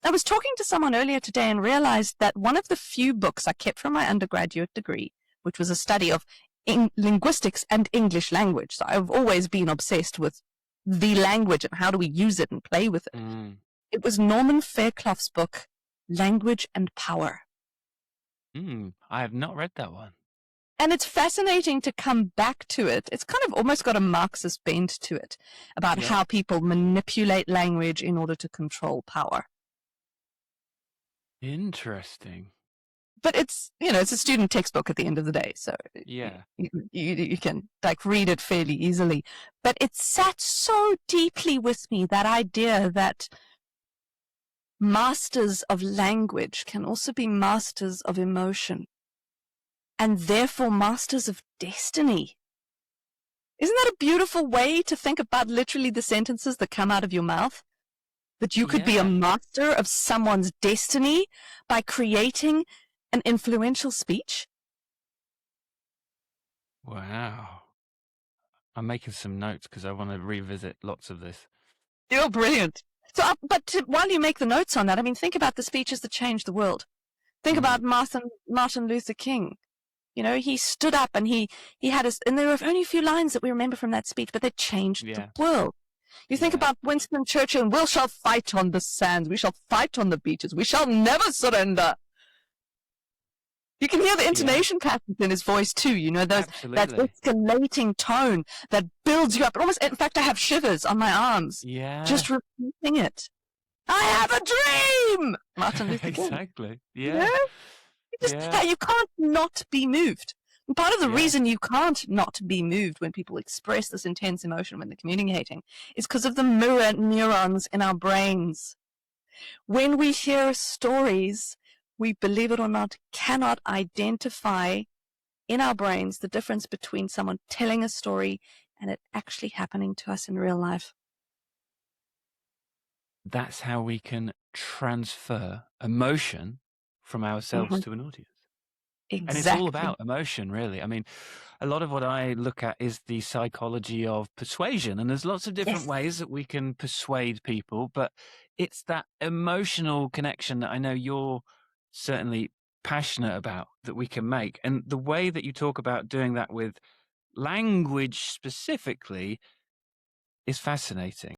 I was talking to someone earlier today and realized that one of the few books I kept from my undergraduate degree, which was a study of linguistics and English language. So I've always been obsessed with the language and how do we use it and play with it. It was Norman Fairclough's book, Language and Power. I have not read that one. And it's fascinating to come back to it. It's kind of almost got a Marxist bent to it about how people manipulate language in order to control power. Interesting. But it's, it's a student textbook at the end of the day. So you can read it fairly easily. But it sat so deeply with me, that idea that masters of language can also be masters of emotion, and therefore masters of destiny. Isn't that a beautiful way to think about literally the sentences that come out of your mouth? That you could be a master of someone's destiny by creating an influential speech? Wow. I'm making some notes because I want to revisit lots of this. You're brilliant. So, while you make the notes on that, think about the speeches that changed the world. Think about Martin Luther King. He stood up and he had and there were only a few lines that we remember from that speech, but they changed the world. You think about Winston Churchill, we shall fight on the sands, we shall fight on the beaches, we shall never surrender. You can hear the intonation patterns in his voice too, that escalating tone that builds you up. Almost, in fact, I have shivers on my arms. Just repeating it. I have a dream! Martin Luther King. Exactly. You can't not be moved. And part of the reason you can't not be moved when people express this intense emotion when they're communicating is because of the mirror neurons in our brains. When we hear stories, we, believe it or not, cannot identify in our brains the difference between someone telling a story and it actually happening to us in real life. That's how we can transfer emotion from ourselves to an audience. Exactly. And it's all about emotion, really. A lot of what I look at is the psychology of persuasion, and there's lots of different ways that we can persuade people, but it's that emotional connection that I know you're certainly passionate about that we can make. And the way that you talk about doing that with language specifically is fascinating.